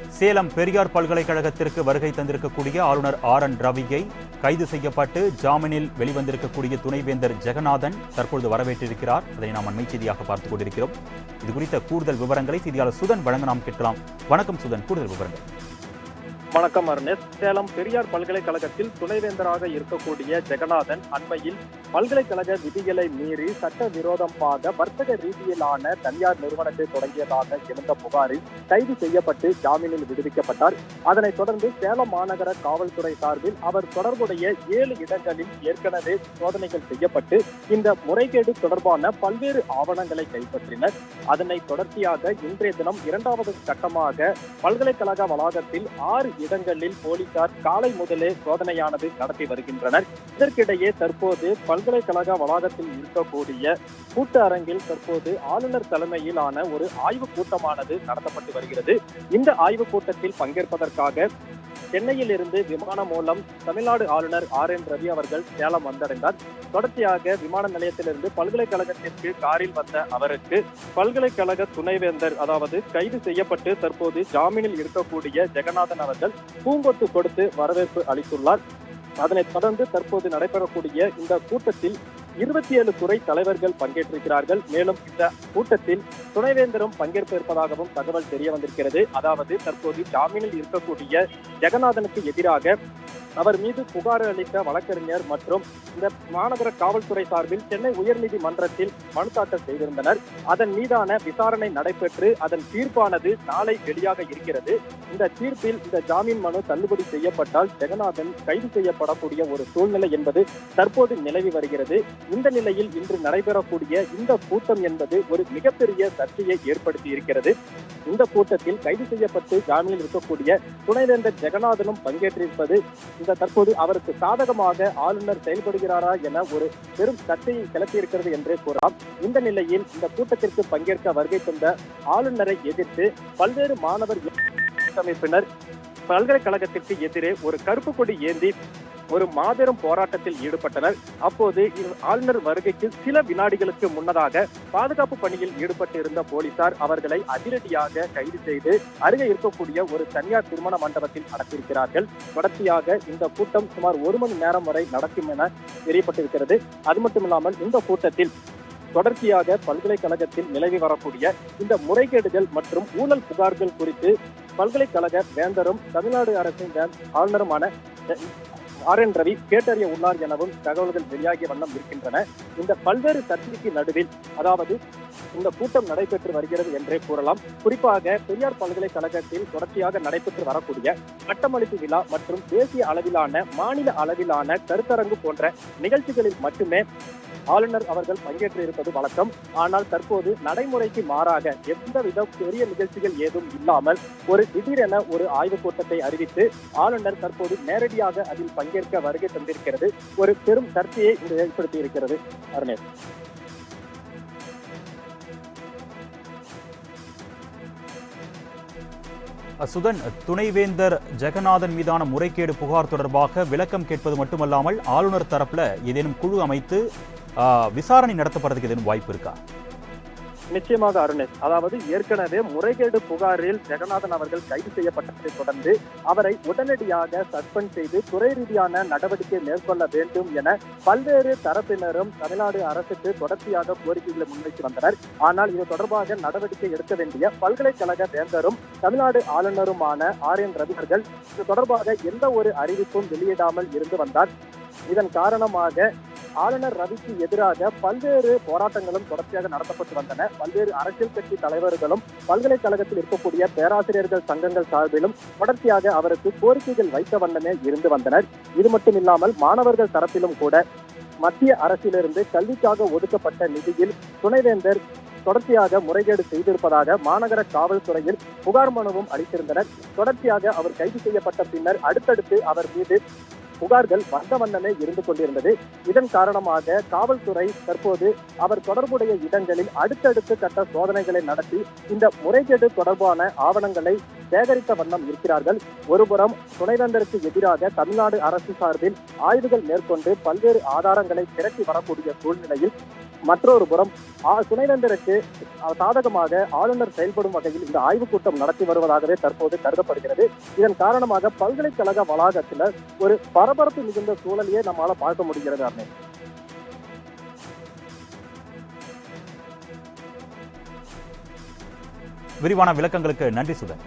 சேலம் பெரியார் பல்கலைக்கழகத்திற்கு வருகை தந்திருக்கக்கூடிய ஆளுநர் RN ரவியை கைது செய்யப்பட்டு ஜாமீனில் வெளிவந்திருக்கக்கூடிய துணைவேந்தர் ஜெகநாதன் தற்பொழுது வரவேற்றிருக்கிறார். அதை நாம் அண்மை செய்தியாக பார்த்துக் கொண்டிருக்கிறோம். இது குறித்த கூடுதல் விவரங்களை செய்தியாளர் சுதன் வழங்க நாம் கேட்கலாம். வணக்கம் சுதன், கூடுதல் விவரங்கள். வணக்கம் அருணேஷ். சேலம் பெரியார் பல்கலைக்கழகத்தில் துணைவேந்தராக இருக்கக்கூடிய ஜெகநாதன் அண்மையில் பல்கலைக்கழக விதிகளை மீறி சட்டவிரோதமாக வர்த்தக ரீதியிலான தனியார் நிறுவனத்தை தொடங்கியதாக எழுந்த புகாரில் கைது செய்யப்பட்டு ஜாமீனில் விடுவிக்கப்பட்டார். அதனைத் தொடர்ந்து சேலம் மாநகர காவல்துறை சார்பில் அவர் தொடர்புடைய 7 இடங்களில் ஏற்கனவே சோதனைகள் செய்யப்பட்டு இந்த முறைகேடு தொடர்பான பல்வேறு ஆவணங்களை கைப்பற்றினர். அதனைத் தொடர்ச்சியாக இன்றைய தினம் 2வது கட்டமாக பல்கலைக்கழக வளாகத்தில் 6 இடங்களில் போலீசார் காலை முதலே சோதனையானது நடத்தி வருகின்றனர். இதற்கிடையே தற்போது பல்கலைக்கழக வளாகத்தில் இருக்கக்கூடிய கூட்ட அரங்கில் தற்போது ஆளுநர் தலைமையிலான ஒரு ஆய்வுக் கூட்டமானது நடத்தப்பட்டு வருகிறது. இந்த ஆய்வுக் கூட்டத்தில் பங்கேற்பதற்காக சென்னையில் இருந்து விமானம் மூலம் தமிழ்நாடு ஆளுநர் RN ரவி அவர்கள் சேலம் வந்தடைந்தார். தொடர்ச்சியாக விமான நிலையத்திலிருந்து பல்கலைக்கழகத்திற்கு காரில் வந்த அவருக்கு பல்கலைக்கழக துணைவேந்தர், அதாவது கைது செய்யப்பட்டு தற்போது ஜாமீனில் இருக்கக்கூடிய ஜெகநாதன் அவர்கள் பூங்கொத்து கொடுத்து வரவேற்பு அளித்துள்ளார். அதனைத் தொடர்ந்து தற்போது நடைபெறக்கூடிய இந்த கூட்டத்தில் 27 துறை தலைவர்கள் பங்கேற்றிருக்கிறார்கள். மேலும் இந்த கூட்டத்தில் துணைவேந்தரும் பங்கேற்க இருப்பதாகவும் தகவல் தெரிய வந்திருக்கிறது. அதாவது தற்போது ஜாமீனில் இருக்கக்கூடிய ஜெகநாதனுக்கு எதிராக அவர் மீது புகார் அளித்த வழக்கறிஞர் மற்றும் இந்த மாநகர காவல்துறை சார்பில் சென்னை உயர்நீதிமன்றத்தில் மனு தாக்கல் செய்திருந்தனர். அதன் மீதான விசாரணை நடைபெற்று அதன் தீர்ப்பானது நாளை வெளியாக இருக்கிறது. இந்த தீர்ப்பில் இந்த ஜாமீன் மனு தள்ளுபடி செய்யப்பட்டால் ஜெகநாதன் கைது செய்யப்படக்கூடிய ஒரு சூழ்நிலை என்பது தற்போது நிலவி வருகிறது. இந்த நிலையில் இன்று நடைபெறக்கூடிய இந்த கூட்டம் என்பது ஒரு மிகப்பெரிய சர்ச்சையை ஏற்படுத்தி இருக்கிறது. இந்த கூட்டத்தில் கைது செய்யப்பட்டு ஜாமீனில் இருக்கக்கூடிய துணைவேந்தர் ஜெகநாதனும் பங்கேற்றிருப்பது இந்த தற்போது அவருக்கு சாதகமாக ஆளுநர் செயல்படுகிறாரா என ஒரு பெரும் சர்ச்சையை கிளப்பியிருக்கிறது என்றே கூறலாம். இந்த நிலையில் இந்த கூட்டத்திற்கு பங்கேற்க வருகை தந்த ஆளுநரை எதிர்த்து பல்வேறு மாணவர் அமைப்பினர் பல்கலைக்கழகத்திற்கு எதிரே ஒரு கருப்பு கொடி ஏந்தி ஒரு மாபெரும் போராட்டத்தில் ஈடுபட்டனர். அப்போது ஆளுநர் வருகைக்கு சில வினாடிகளுக்கு முன்னதாக பாதுகாப்பு பணியில் ஈடுபட்டு இருந்த போலீசார் அவர்களை அதிரடியாக கைது செய்து அருகே இருக்கக்கூடிய ஒரு தனியார் திருமண மண்டபத்தில் அடைத்திருக்கிறார்கள். தொடர்ச்சியாக இந்த கூட்டம் சுமார் 1 மணி நேரம் வரை நடக்கும் என தெரியப்பட்டிருக்கிறது. அது மட்டுமில்லாமல் இந்த கூட்டத்தில் தொடர்ச்சியாக பல்கலைக்கழகத்தில் நிலவி வரக்கூடிய இந்த முறைகேடுகள் மற்றும் ஊழல் புகார்கள் குறித்து பல்கலைக்கழக வேந்தரும் தமிழ்நாடு அரசின் ஆளுநருமான RN ரவி கேட்டறிய உள்ளார் எனவும் தகவல்கள் வெளியாகிய வண்ணம் இருக்கின்றன. இந்த பல்வேறு சர்ச்சைக்கு நடுவில் அதாவது இந்த கூட்டம் நடைபெற்று வருகிறது என்றே கூறலாம். குறிப்பாக பெரியார் பல்கலைக்கழகத்தில் தொடர்ச்சியாக நடைபெற்று வரக்கூடிய பட்டமளிப்பு விழா மற்றும் தேசிய அளவிலான மாநில அளவிலான கருத்தரங்கு போன்ற நிகழ்ச்சிகளில் மட்டுமே ஆளுநர் அவர்கள் பங்கேற்று இருப்பது வழக்கம். ஆனால் தற்போது நடைமுறைக்கு மாறாக எந்தவித பெரிய நிகழ்ச்சிகள் ஏதும் இல்லாமல் ஒரு திடீரென ஒரு ஆய்வுக் கூட்டத்தை அறிவித்து ஆளுநர் தற்போது நேரடியாக அதில் பங்கேற்க வருகை தந்திருக்கிறது. ஒரு பெரும் சர்ச்சையை இன்று ஏற்படுத்தி இருக்கிறது. அருணேஷ், சுதன், துணைவேந்தர் ஜெகநாதன் மீதான முறைகேடு புகார் தொடர்பாக விளக்கம் கேட்பது மட்டுமல்லாமல் ஆளுநர் தரப்புல ஏதேனும் குழு அமைத்து விசாரணை நடத்தப்படுறதுக்கு ஏதேனும் வாய்ப்பு இருக்கா? நிச்சயமாக அருணேஷ். அதாவது ஏற்கனவே முறைகேடு புகாரில் ஜெகநாதன் அவர்கள் கைது செய்யப்பட்டதை தொடர்ந்து அவரை உடனடியாக சஸ்பெண்ட் செய்து துறை ரீதியான நடவடிக்கை மேற்கொள்ள வேண்டும் என பல்வேறு தரப்பினரும் தமிழ்நாடு அரசுக்கு தொடர்ச்சியாக கோரிக்கைகளை முன்வைத்து வந்தனர். ஆனால் இது தொடர்பாக நடவடிக்கை எடுக்க வேண்டிய பல்கலைக்கழக வேந்தரும் தமிழ்நாடு ஆளுநருமான RN ரவி அவர்கள் இது தொடர்பாக எந்த ஒரு அறிவிப்பும் வெளியிடாமல் இருந்து வந்தார். இதன் காரணமாக ஆளுநர் ரவிக்கு எதிராக பல்வேறு போராட்டங்களும் தொடர்ச்சியாக நடத்தப்பட்டு வந்தன. பல்வேறு அரசியல் கட்சி தலைவர்களும் பல்கலைக்கழகத்தில் இருக்கக்கூடிய பேராசிரியர்கள் சங்கங்கள் சார்பிலும் தொடர்ச்சியாக அவருக்கு கோரிக்கைகள் வைத்த வண்ணமே இருந்து வந்தனர். இது மட்டும் இல்லாமல் மாணவர்கள் தரப்பிலும் கூட மத்திய அரசிலிருந்து கல்விக்காக ஒதுக்கப்பட்ட நிதியில் துணைவேந்தர் தொடர்ச்சியாக முறைகேடு செய்திருப்பதாக மாநகர காவல்துறையில் புகார் மனுவும் அளித்திருந்தனர். தொடர்ச்சியாக அவர் கைது செய்யப்பட்ட பின்னர் அடுத்தடுத்து அவர் மீது புகார்கள் வந்த வண்ணமே இருந்து கொண்டிருந்தது. இதன் காரணமாக காவல்துறை தற்போது அவர் தொடர்புடைய இடங்களில் அடுத்தடுத்து கட்ட சோதனைகளை நடத்தி இந்த முறைகேடு தொடர்பான ஆவணங்களை சேகரித்த வண்ணம் இருக்கிறார்கள். ஒருபுறம் துணைவேந்தருக்கு எதிராக தமிழ்நாடு அரசு சார்பில் ஆய்வுகள் மேற்கொண்டு பல்வேறு ஆதாரங்களை திரட்டி வரக்கூடிய சூழ்நிலையில் மற்றொரு புறம் துணைவேந்தருக்கு சாதகமாக ஆளுநர் செயல்படும் வகையில் இந்த ஆய்வுக் கூட்டம் நடத்தி வருவதாகவே தற்போது கருதப்படுகிறது. இதன் காரணமாக பல்கலைக்கழக வளாகத்தில் ஒரு பரபரப்பு மிகுந்த சூழலையே நம்மால பார்க்க முடிகிறது. அருணே, விரிவான விளக்கங்களுக்கு நன்றி சுதன்.